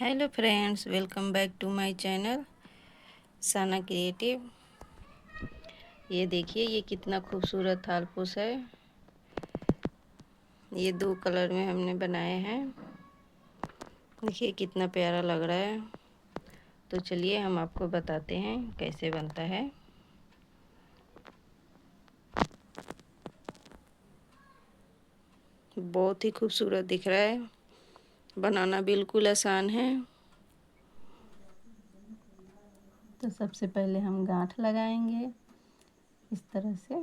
Hello friends, welcome back to my channel Sana creative. ये देखिए, ये कितना खूबसूरत थालपोश है। ये 2 कलर में हमने बनाए हैं। देखिए कितना प्यारा लग रहा है। तो चलिए हम आपको बताते हैं कैसे बनता है। बहुत ही खूबसूरत दिख रहा है। बनाना बिल्कुल आसान है। तो सबसे पहले हम गांठ लगाएंगे इस तरह से।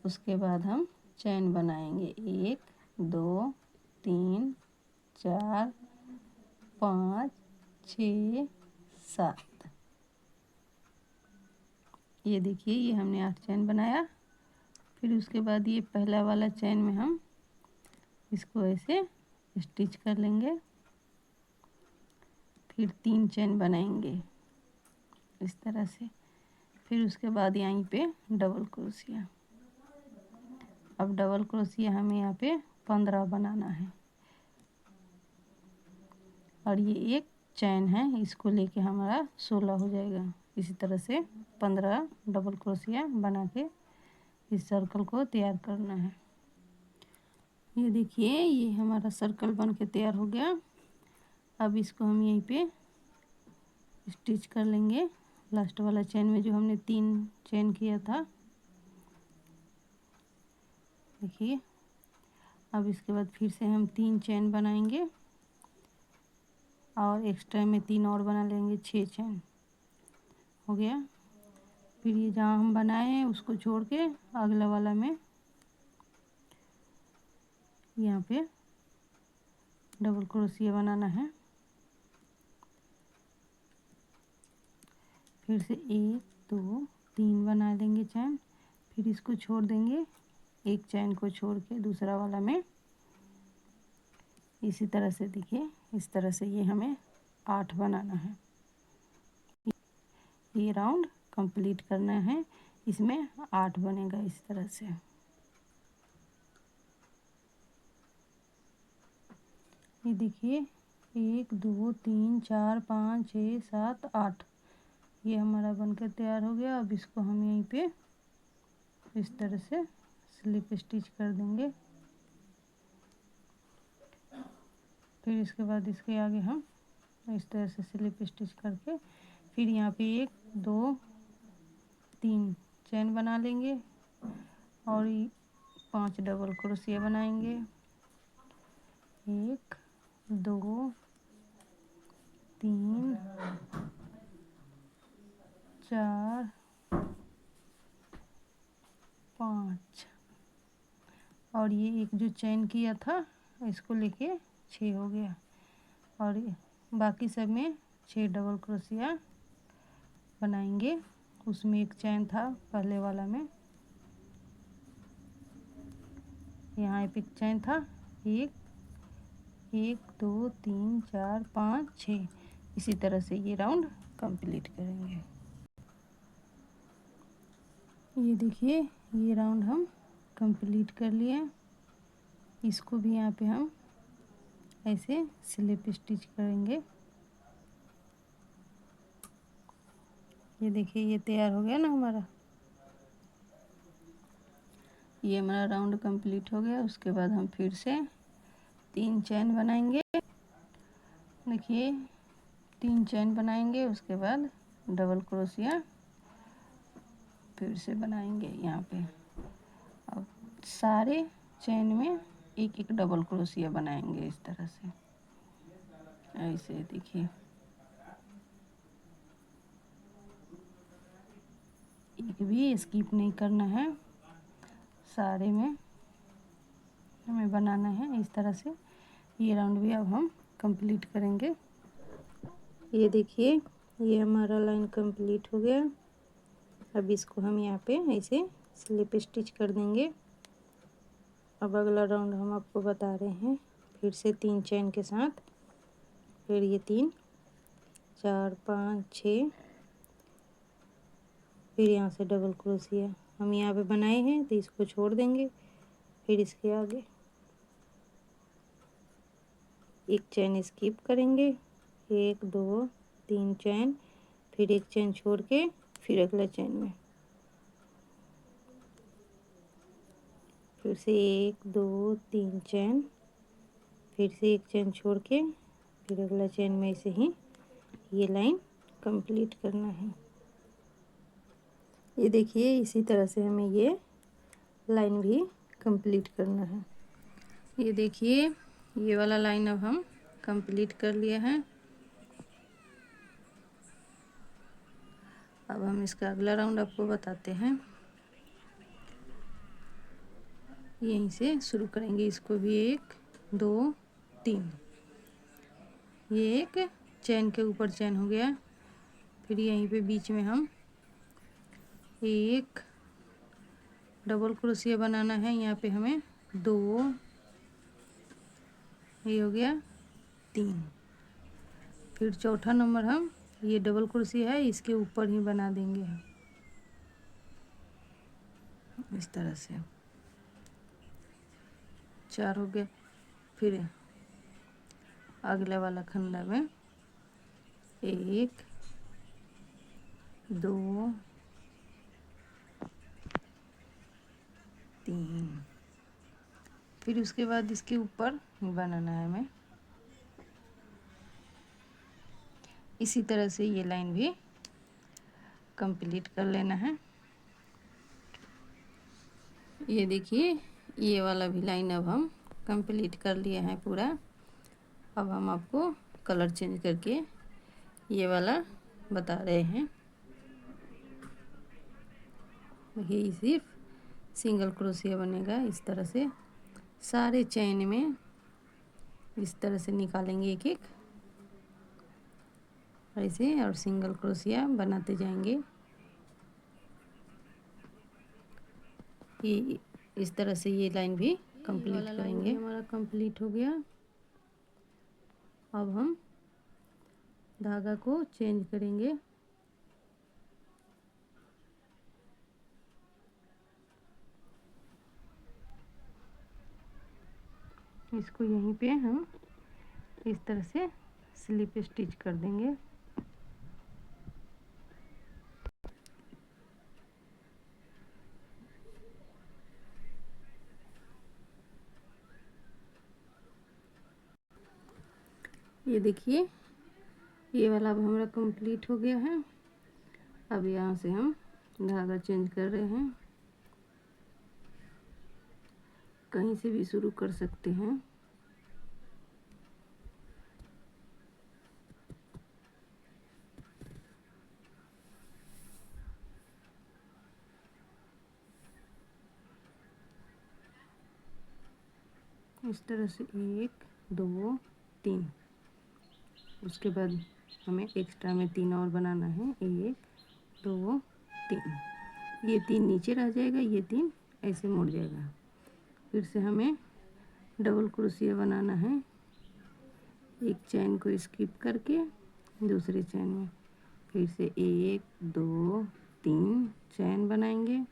उसके बाद हम चैन बनाएंगे 1 2 3 4 5 6 7। ये देखिए, ये हमने 8 चैन बनाया। फिर उसके बाद ये पहला वाला चैन में हम इसको ऐसे स्टिच कर लेंगे। फिर 3 चैन बनाएंगे इस तरह से। फिर उसके बाद यहीं पे डबल क्रोशिया। अब डबल क्रोशिया हमें यहाँ पे 15 बनाना है। और ये एक चैन है, इसको लेके हमारा 16 हो जाएगा। इसी तरह से 15 डबल क्रोशिया बना के इस सर्कल को तैयार करना है। ये देखिए, ये हमारा सर्कल बन के तैयार हो गया। अब इसको हम यहीं पे स्टिच कर लेंगे। लास्ट वाला चैन में जो हमने 3 चैन किया था, देखिए। अब इसके बाद फिर से हम 3 चैन बनाएंगे और एक्स्ट्रा में 3 और बना लेंगे। 6 चैन हो गया। फिर ये जहाँ हम बनाए हैं उसको छोड़ के अगला वाला में यहाँ पे डबल क्रोशिया बनाना है। फिर से 1 2 3 बना लेंगे चैन। फिर इसको छोड़ देंगे, एक चैन को छोड़ के दूसरा वाला में इसी तरह से। देखिए इस तरह से ये हमें 8 बनाना है। ये राउंड कंप्लीट करना है। इसमें 8 बनेगा इस तरह से। ये देखिए 1 2 3 4 5 6 7 8, ये हमारा बनकर तैयार हो गया। अब इसको हम यहीं पे इस तरह से स्लिप स्टिच कर देंगे। फिर इसके बाद इसके आगे हम इस तरह से स्लिप स्टिच करके फिर यहाँ पे 1 2 3 चैन बना लेंगे और 5 डबल क्रोशिया बनाएंगे। 1 2 3 4 5 और ये एक जो चैन किया था इसको लेके 6 हो गया। और बाकी सब में 6 डबल क्रोशिया बनाएंगे। उसमें एक चैन था पहले वाला में, यहाँ एक चैन था। 1 1 2 3 4 5 6। इसी तरह से ये राउंड कंप्लीट करेंगे। ये देखिए, ये राउंड हम कंप्लीट कर लिए। इसको भी यहाँ पे हम ऐसे स्लिप स्टिच करेंगे। ये देखिए, ये तैयार हो गया ना हमारा। ये हमारा राउंड कंप्लीट हो गया। उसके बाद हम फिर से 3 चैन बनाएंगे। देखिए 3 चैन बनाएंगे। उसके बाद डबल क्रोशिया फिर से बनाएंगे यहाँ पे। अब सारे चैन में एक एक डबल क्रोशिया बनाएंगे इस तरह से। ऐसे देखिए, एक भी स्किप नहीं करना है, सारे में हमें बनाना है इस तरह से। ये राउंड भी अब हम कंप्लीट करेंगे। ये देखिए, ये हमारा लाइन कंप्लीट हो गया। अब इसको हम यहाँ पे ऐसे स्लिप स्टिच कर देंगे। अब अगला राउंड हम आपको बता रहे हैं। फिर से 3 चैन के साथ, फिर ये 3 4 5 6, फिर यहाँ से डबल क्रोशिया हम यहाँ पे बनाए हैं तो इसको छोड़ देंगे। फिर इसके आगे एक चैन स्किप करेंगे, 1 2 3 चैन, फिर एक चैन छोड़ के फिर अगला चैन में, फिर से 1 2 3 चैन, फिर से एक चैन छोड़ के फिर अगला चैन में ऐसे ही ये लाइन कंप्लीट करना है। ये देखिए इसी तरह से हमें ये लाइन भी कंप्लीट करना है। ये देखिए ये वाला लाइन अब हम कंप्लीट कर लिए हैं। अब हम इसका अगला राउंड आपको बताते हैं। यहीं से शुरू करेंगे, इसको भी 1 2 3, ये एक चैन के ऊपर चैन हो गया। फिर यहीं पे बीच में हम एक डबल क्रोशिया बनाना है। यहाँ पे हमें 2, ये हो गया 3। फिर चौथा नंबर हम ये डबल क्रोशिया है इसके ऊपर ही बना देंगे इस तरह से, 4 हो गया। फिर अगले वाला खंडा में 1 2 3, फिर उसके बाद इसके ऊपर बनाना है हमें। इसी तरह से ये लाइन भी कंप्लीट कर लेना है। ये देखिए ये वाला भी लाइन अब हम कंप्लीट कर लिए हैं पूरा। अब हम आपको कलर चेंज करके ये वाला बता रहे हैं। देखिए सिर्फ सिंगल क्रोशिया बनेगा इस तरह से, सारे चैन में इस तरह से निकालेंगे एक एक ऐसे, और सिंगल क्रोशिया बनाते जाएंगे। ये इस तरह से ये लाइन भी कंप्लीट करेंगे। हमारा कंप्लीट हो गया। अब हम धागा को चेंज करेंगे। इसको यहीं पे हम इस तरह से स्लिप स्टिच कर देंगे। ये देखिए ये वाला अब हमारा कंप्लीट हो गया है। अब यहाँ से हम धागा चेंज कर रहे हैं, कहीं से भी शुरू कर सकते हैं। इस तरह से 1 2 3, उसके बाद हमें एक्स्ट्रा में 3 और बनाना है। 1 2 3, ये 3 नीचे रह जाएगा, ये 3 ऐसे मुड़ जाएगा। फिर से हमें डबल क्रोशिया बनाना है। एक चैन को स्किप करके दूसरे चैन में फिर से 1 2 3 चैन बनाएंगे।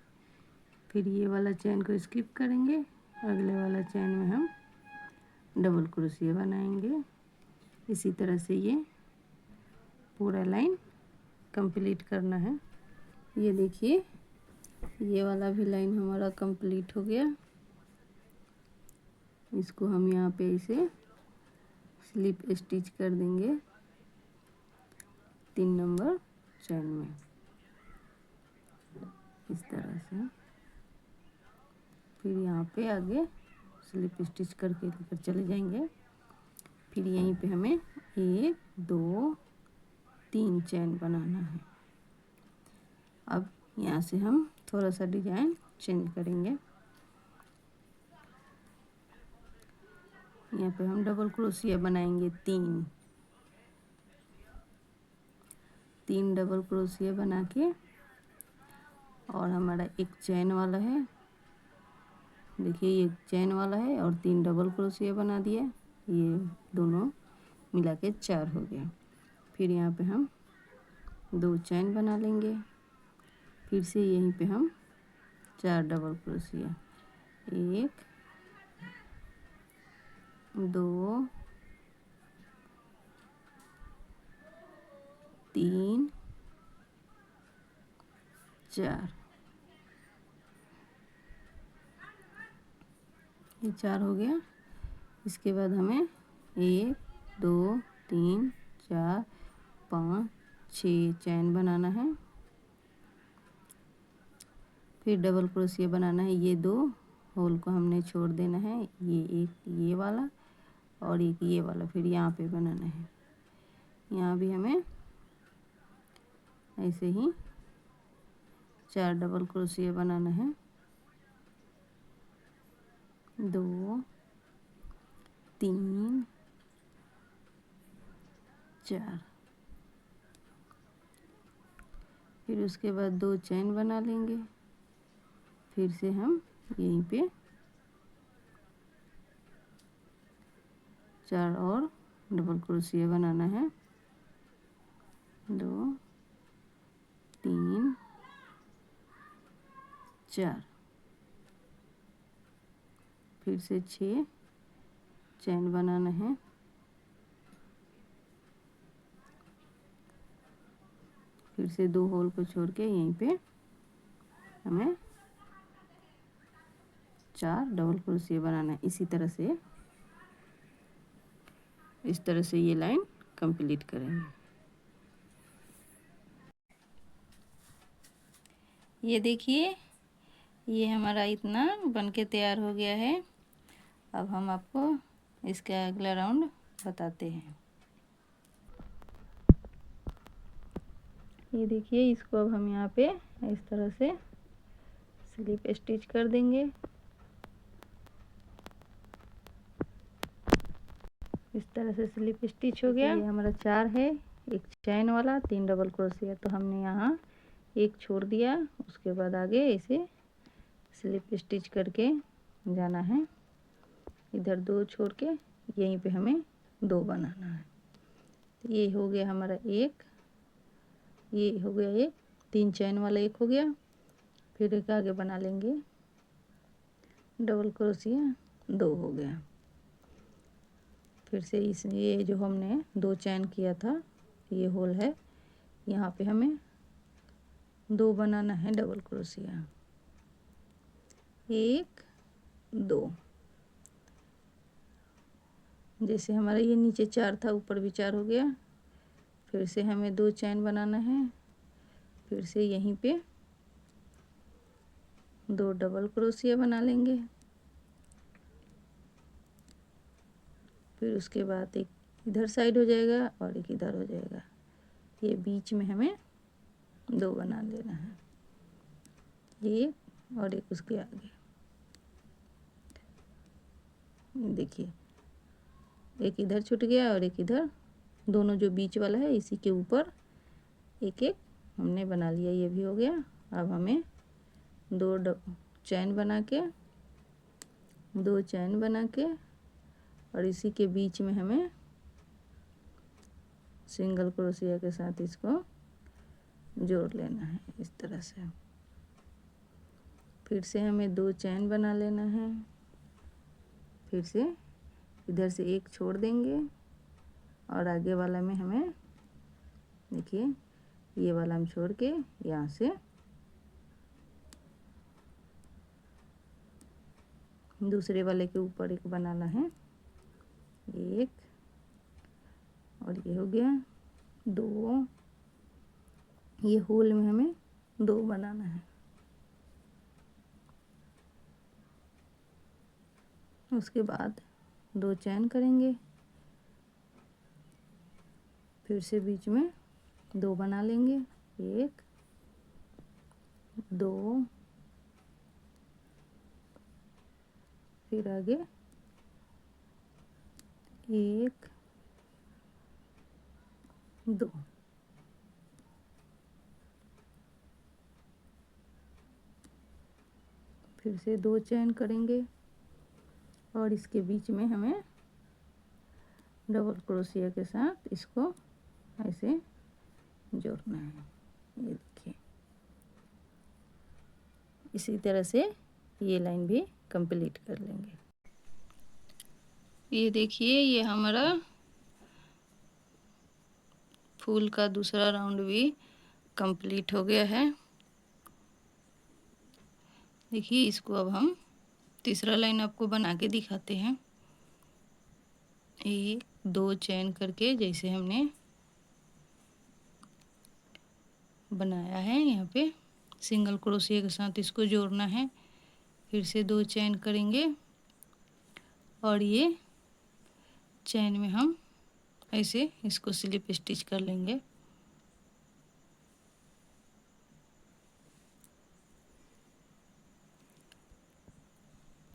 फिर ये वाला चैन को स्किप करेंगे, अगले वाला चैन में हम डबल क्रोशिया बनाएंगे। इसी तरह से ये पूरा लाइन कंप्लीट करना है। ये देखिए ये वाला भी लाइन हमारा कंप्लीट हो गया। इसको हम यहाँ पे इसे स्लिप स्टिच कर देंगे 3 नंबर चैन में इस तरह से। फिर यहाँ पे आगे स्लिप स्टिच करके लेकर चले जाएंगे। फिर यहीं पे हमें 1 2 3 चैन बनाना है। अब यहाँ से हम थोड़ा सा डिजाइन चेंज करेंगे। यहाँ पे हम डबल क्रोशिया बनाएंगे 3 डबल क्रोशिया बना के, और हमारा एक चैन वाला है। देखिए ये चैन वाला है और 3 डबल क्रोशिया बना दिया, ये दोनों मिला के 4 हो गया। फिर यहाँ पे हम 2 चैन बना लेंगे। फिर से यहीं पे हम 4 डबल क्रोशिया, 1 2 3 4, ये 4 हो गया। इसके बाद हमें 1 2 3 4 5 6 चैन बनाना है। फिर डबल क्रोशिया बनाना है। ये 2 होल को हमने छोड़ देना है, ये एक ये वाला और एक ये वाला। फिर यहाँ पे बनाना है। यहाँ भी हमें ऐसे ही 4 डबल क्रोशिया बनाना है। 2 3 4, फिर उसके बाद 2 चैन बना लेंगे। फिर से हम यहीं पे 4 और डबल क्रोशिया बनाना है। 2 3 4, फिर से 6 चैन बनाना है। फिर से 2 होल को छोड़ के यहीं पे हमें 4 डबल क्रोशिया बनाना है। इस तरह से ये लाइन कंप्लीट करेंगे। ये देखिए, ये हमारा इतना बनके तैयार हो गया है। अब हम आपको इसका अगला राउंड बताते हैं। ये देखिए, इसको अब हम यहाँ पे इस तरह से स्लिप स्टिच कर देंगे। इस तरह से स्लिप स्टिच हो गया। ये हमारा 4 है, एक चैन वाला, 3 डबल क्रोशिया। तो हमने यहाँ एक छोड़ दिया, उसके बाद आगे ऐसे स्लिप स्टिच करके जाना है। इधर 2 छोड़ के यहीं पे हमें 2 बनाना है। ये हो गया हमारा एक, ये हो गया एक, 3 चैन वाला एक हो गया। फिर एक आगे बना लेंगे डबल क्रोशिया, 2 हो गया। फिर से ये जो हमने 2 चैन किया था, ये होल है, यहाँ पे हमें 2 बनाना है डबल क्रोशिया। 1 2, जैसे हमारा ये नीचे 4 था, ऊपर भी 4 हो गया। फिर से हमें 2 चैन बनाना है। फिर से यहीं पे 2 डबल क्रोशिया बना लेंगे। फिर उसके बाद एक इधर साइड हो जाएगा और एक इधर हो जाएगा। ये बीच में हमें 2 बना लेना है, एक और एक उसके आगे। देखिए, एक इधर छूट गया और एक इधर, दोनों जो बीच वाला है इसी के ऊपर एक एक हमने बना लिया। ये भी हो गया। अब हमें 2 चैन बना के, 2 चैन बना के और इसी के बीच में हमें सिंगल क्रोशिया के साथ इसको जोड़ लेना है इस तरह से। फिर से हमें 2 चैन बना लेना है। फिर से इधर से एक छोड़ देंगे और आगे वाला में हमें, देखिए, ये वाला हम छोड़ के यहाँ से दूसरे वाले के ऊपर एक बनाना है, एक, और ये हो गया 2। ये होल में हमें 2 बनाना है। उसके बाद 2 चैन करेंगे। फिर से बीच में 2 बना लेंगे, 1 2, फिर आगे 1 2, फिर से 2 चैन करेंगे और इसके बीच में हमें डबल क्रोशिया के साथ इसको ऐसे जोड़ना है। ये देखिए, इसी तरह से ये लाइन भी कंप्लीट कर लेंगे। ये देखिए, ये हमारा फूल का दूसरा राउंड भी कंप्लीट हो गया है। देखिए इसको अब हम तीसरा लाइन आपको बना के दिखाते हैं। एक दो चेन करके जैसे हमने बनाया है, यहाँ पे सिंगल क्रोशिया के साथ इसको जोड़ना है। फिर से दो चेन करेंगे और ये चेन में हम ऐसे इसको स्लिप स्टिच कर लेंगे।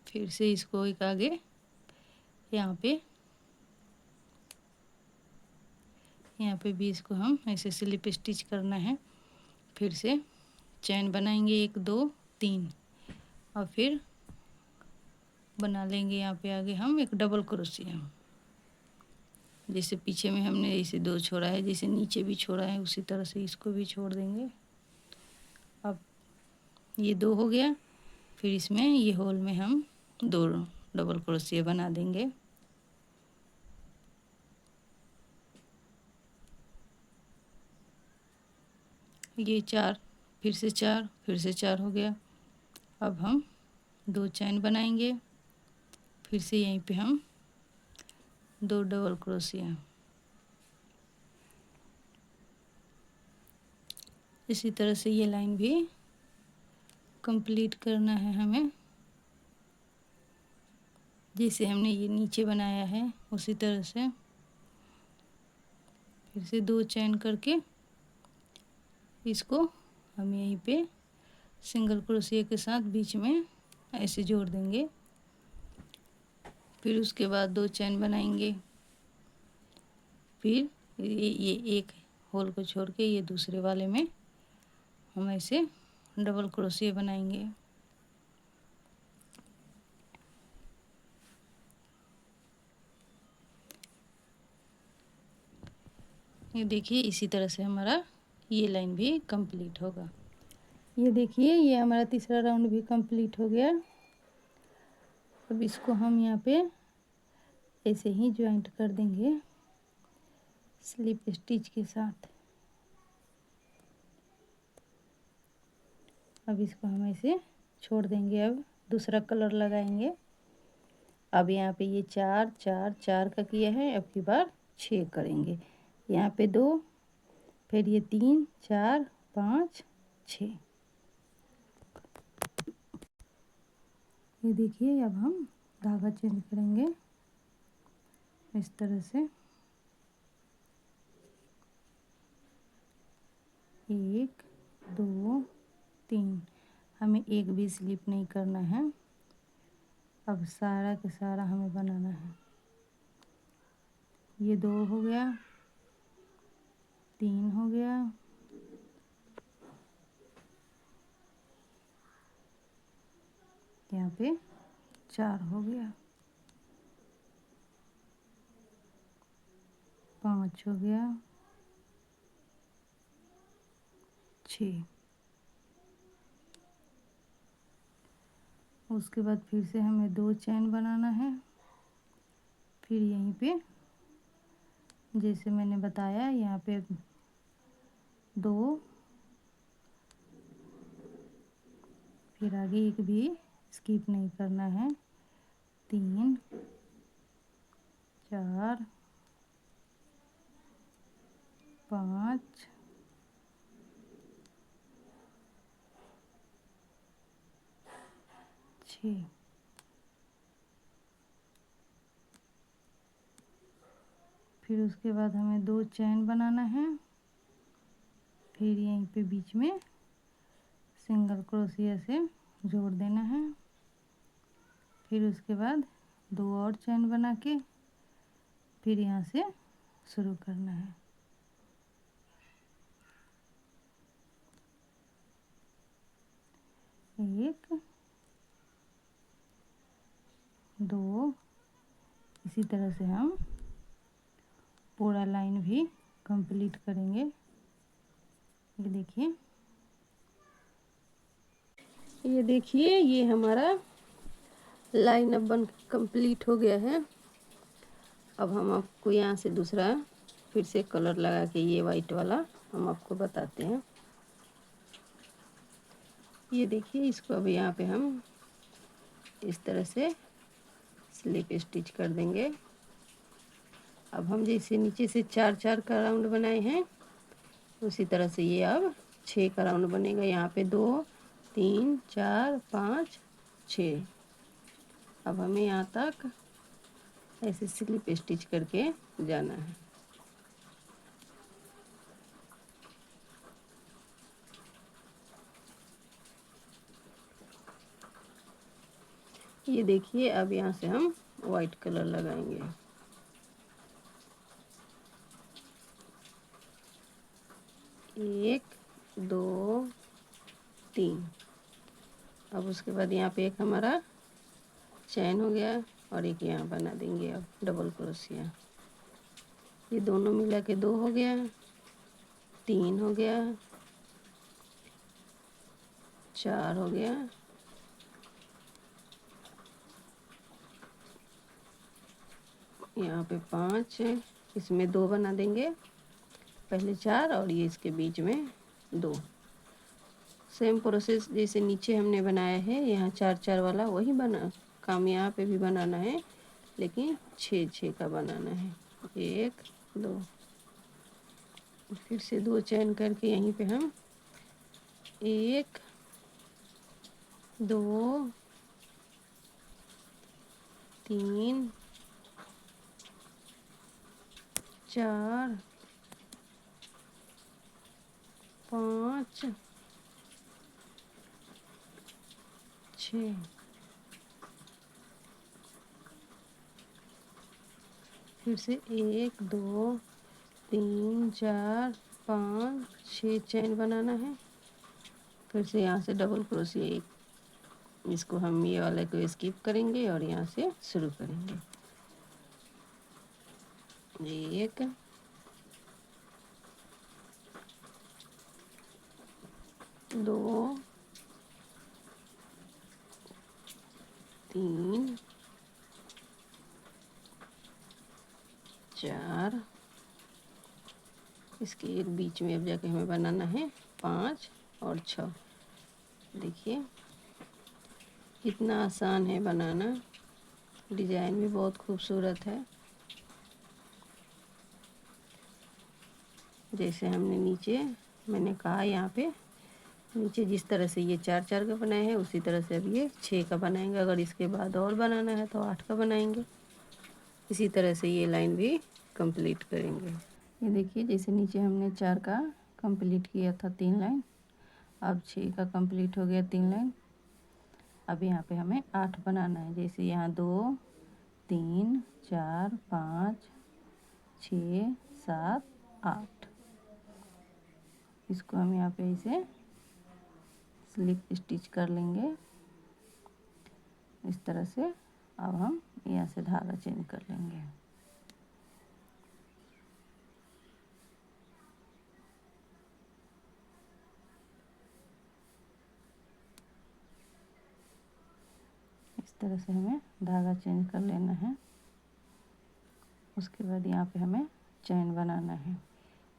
फिर से इसको एक आगे यहाँ पे भी इसको हम ऐसे स्लिप स्टिच करना है। फिर से चेन बनाएंगे एक दो तीन और फिर बना लेंगे यहाँ पे आगे हम एक डबल क्रोशिया। जैसे पीछे में हमने ऐसे दो छोड़ा है, जैसे नीचे भी छोड़ा है, उसी तरह से इसको भी छोड़ देंगे। अब ये दो हो गया, फिर इसमें ये होल में हम दो डबल क्रोशिया बना देंगे। ये चार, फिर से चार, फिर से चार हो गया। अब हम दो चैन बनाएंगे, फिर से यहीं पे हम दो डबल क्रोशिया। इसी तरह से ये लाइन भी कंप्लीट करना है हमें। जैसे हमने ये नीचे बनाया है उसी तरह से फिर से दो चैन करके इसको हम यहीं पे सिंगल क्रोशिया के साथ बीच में ऐसे जोड़ देंगे। फिर उसके बाद दो चैन बनाएंगे, फिर ये एक होल को छोड़ के ये दूसरे वाले में हम ऐसे डबल क्रोशिया बनाएंगे। ये देखिए इसी तरह से हमारा ये लाइन भी कंप्लीट होगा। ये देखिए ये हमारा तीसरा राउंड भी कंप्लीट हो गया। अब इसको हम यहाँ पे ऐसे ही ज्वाइंट कर देंगे स्लिप स्टिच के साथ। अब इसको हम ऐसे छोड़ देंगे। अब दूसरा कलर लगाएंगे। अब यहाँ पे ये चार चार चार का किया है, अब की बार 6 करेंगे। यहाँ पे 2, फिर ये 3 4 5 6। ये देखिए अब हम धागा चेंज करेंगे इस तरह से। 1 2 3, हमें एक भी स्लिप नहीं करना है। अब सारा के सारा हमें बनाना है। ये 2 हो गया, 3 हो गया, यहाँ पे 4 हो गया, 5 हो गया, 6। उसके बाद फिर से हमें 2 चैन बनाना है। फिर यहीं पे जैसे मैंने बताया यहाँ पे 2, फिर आगे एक भी स्किप नहीं करना है। 3 4 5 6। फिर उसके बाद हमें 2 चैन बनाना है। फिर यहीं पे बीच में सिंगल क्रोशिया से जोड़ देना है। फिर उसके बाद 2 और चैन बना के फिर यहाँ से शुरू करना है। एक 2, इसी तरह से हम पूरा लाइन भी कंप्लीट करेंगे। ये देखिए ये हमारा लाइन अब बन कंप्लीट हो गया है। अब हम आपको यहाँ से दूसरा फिर से कलर लगा के ये वाइट वाला हम आपको बताते हैं। ये देखिए, इसको अब यहाँ पे हम इस तरह से स्लिप स्टिच कर देंगे। अब हम जैसे नीचे से 4-4 का राउंड बनाए हैं, उसी तरह से ये अब 6 का राउंड बनेगा। यहाँ पे 2 3 4 5 6। अब हमें यहाँ तक ऐसे स्लिप स्टिच करके जाना है। ये देखिए, अब यहाँ से हम वाइट कलर लगाएंगे। एक, दो, तीन। अब उसके बाद यहाँ पे एक हमारा चैन हो गया और एक यहाँ बना देंगे अब डबल क्रोशिया। ये दोनों मिला के 2 हो गया, 3 हो गया, 4 हो गया, यहाँ पे 5 है, इसमें 2 बना देंगे, पहले 4 और ये इसके बीच में 2। सेम प्रोसेस जैसे नीचे हमने बनाया है, यहाँ 4-4 वाला वही बना काम यहाँ पे भी बनाना है, लेकिन 6-6 का बनाना है। 1 2, फिर से 2 चैन करके यहीं पे हम 1 2 3 4 5 6। फिर से 1 2 3 4 5 6 चैन बनाना है। फिर से यहाँ से डबल क्रोशिया एक, इसको हम ये वाले को स्किप करेंगे और यहाँ से शुरू करेंगे। 1 2 3 4, इसके एक बीच में अब जाके हमें बनाना है 5 और 6। देखिए कितना आसान है बनाना, डिज़ाइन भी बहुत खूबसूरत है। जैसे हमने नीचे मैंने कहा, यहाँ पे नीचे जिस तरह से ये 4-4 का बनाए हैं, उसी तरह से अब ये 6 का बनाएंगे। अगर इसके बाद और बनाना है तो 8 का बनाएंगे। इसी तरह से ये लाइन भी कंप्लीट करेंगे। ये देखिए, जैसे नीचे हमने 4 का कंप्लीट किया था 3 लाइन, अब 6 का कंप्लीट हो गया 3 लाइन। अब यहाँ पे हमें 8 बनाना है। जैसे यहाँ 2 3 4 5 6 7 8, इसको हम यहाँ पे इसे स्लिप स्टिच कर लेंगे इस तरह से। अब हम यहाँ से धागा चेंज कर लेंगे। इस तरह से हमें धागा चेंज कर लेना है। उसके बाद यहाँ पे हमें चैन बनाना है।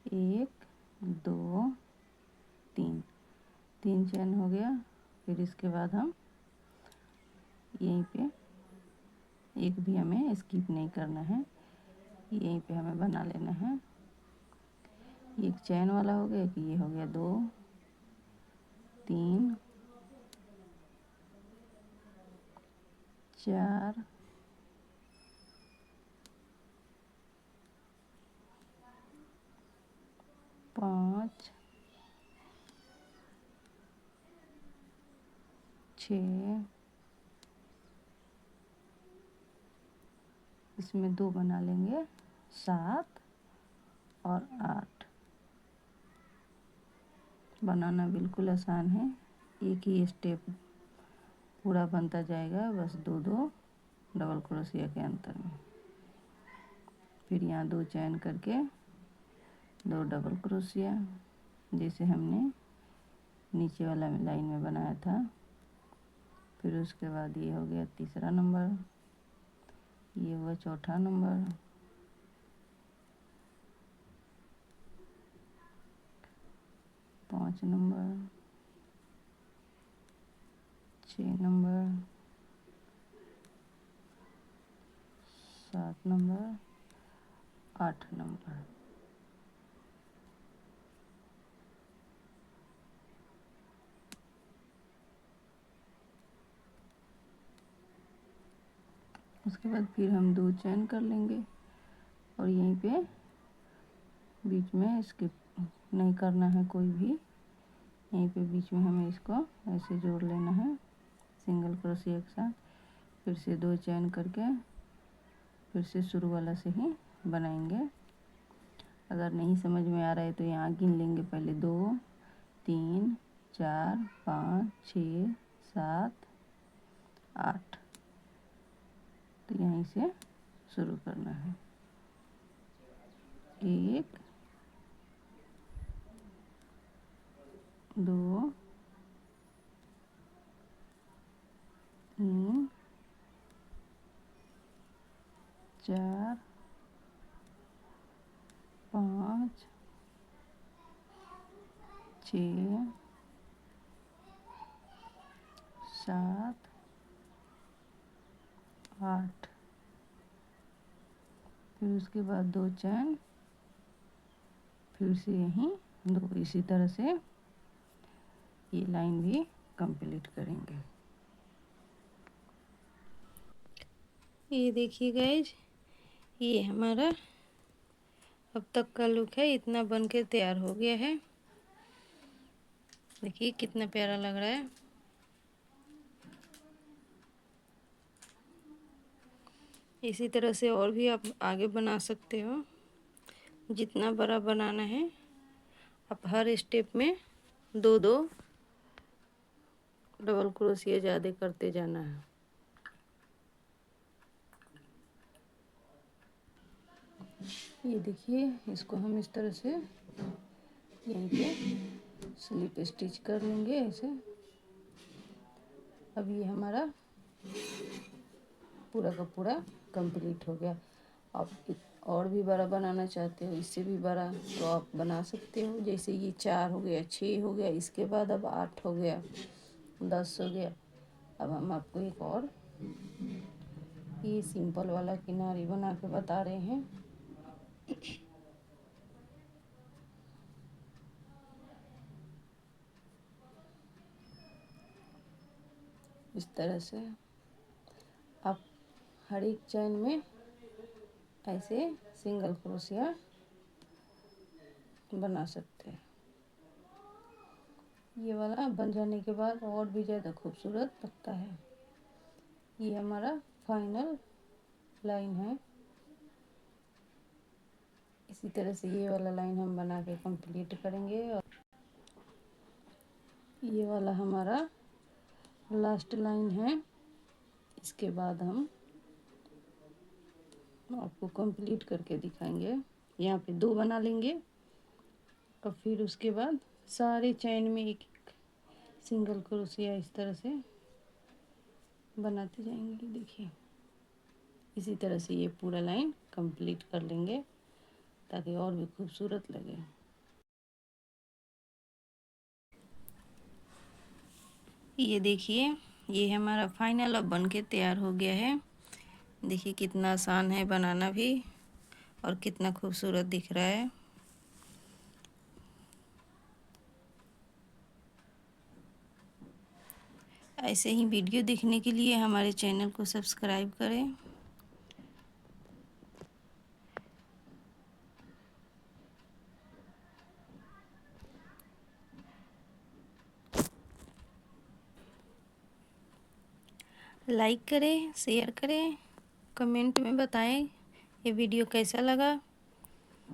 1 2 3, 3 चैन हो गया। फिर इसके बाद हम यहीं पे एक भी हमें स्किप नहीं करना है, यहीं पे हमें बना लेना है। एक चैन वाला हो गया कि ये हो गया 2 3 4 5 6, इसमें 2 बना लेंगे, 7 और 8। बनाना बिल्कुल आसान है, एक ही स्टेप पूरा बनता जाएगा, बस 2-2 डबल क्रोशिया के अंतर में। फिर यहाँ 2 चैन करके 2 डबल क्रोशिया, जैसे हमने नीचे वाला लाइन में बनाया था। फिर उसके बाद ये हो गया तीसरा नंबर, ये हुआ चौथा number, 5 number, 6 number, 7 number, 8 number. उसके बाद फिर हम 2 चेन कर लेंगे और यहीं पे बीच में स्किप नहीं करना है कोई भी। यहीं पे बीच में हमें इसको ऐसे जोड़ लेना है सिंगल क्रोशिया के साथ। फिर से 2 चेन करके फिर से शुरू वाला से ही बनाएंगे। अगर नहीं समझ में आ रहा है तो यहाँ गिन लेंगे पहले 2 3 4 5 6 7 8। तो यहीं से शुरू करना है। 1 2 3 4 5 6 7 8। फिर उसके बाद 2 चैन, फिर से यहीं 2। इसी तरह से ये लाइन भी कंप्लीट करेंगे। ये देखिए गाइज, ये हमारा अब तक का लुक है। इतना बन के तैयार हो गया है। देखिए कितना प्यारा लग रहा है। इसी तरह से और भी आप आगे बना सकते हो। जितना बड़ा बनाना है आप हर स्टेप में 2-2 डबल क्रोशिया ज़्यादा करते जाना है। ये देखिए, इसको हम इस तरह से यहीं पे स्लिप स्टिच कर लेंगे ऐसे। अब ये हमारा पूरा का पूरा कंप्लीट हो गया। आप और भी बड़ा बनाना चाहते हो, इससे भी बड़ा, तो आप बना सकते हो। जैसे ये 4 हो गया, 6 हो गया, इसके बाद अब 8 हो गया, 10 हो गया। अब हम आपको एक और ये सिंपल वाला किनारी बना के बता रहे हैं। इस तरह से आप हर एक चैन में ऐसे सिंगल क्रोशिया बना सकते हैं। ये वाला बन जाने के बाद और भी ज़्यादा खूबसूरत लगता है। ये हमारा फाइनल लाइन है। इसी तरह से ये वाला लाइन हम बना के कंप्लीट करेंगे। और ये वाला हमारा लास्ट लाइन है। इसके बाद हम आपको कंप्लीट करके दिखाएंगे। यहाँ पे 2 बना लेंगे और फिर उसके बाद सारे चैन में एक एक सिंगल क्रोशिया इस तरह से बनाते जाएंगे। देखिए इसी तरह से ये पूरा लाइन कंप्लीट कर लेंगे ताकि और भी खूबसूरत लगे। ये देखिए, ये हमारा फाइनल अब बन के तैयार हो गया है। देखिए कितना आसान है बनाना भी और कितना खूबसूरत दिख रहा है। ऐसे ही वीडियो देखने के लिए हमारे चैनल को सब्सक्राइब करें। लाइक करें, शेयर करें, कमेंट में बताएं ये वीडियो कैसा लगा।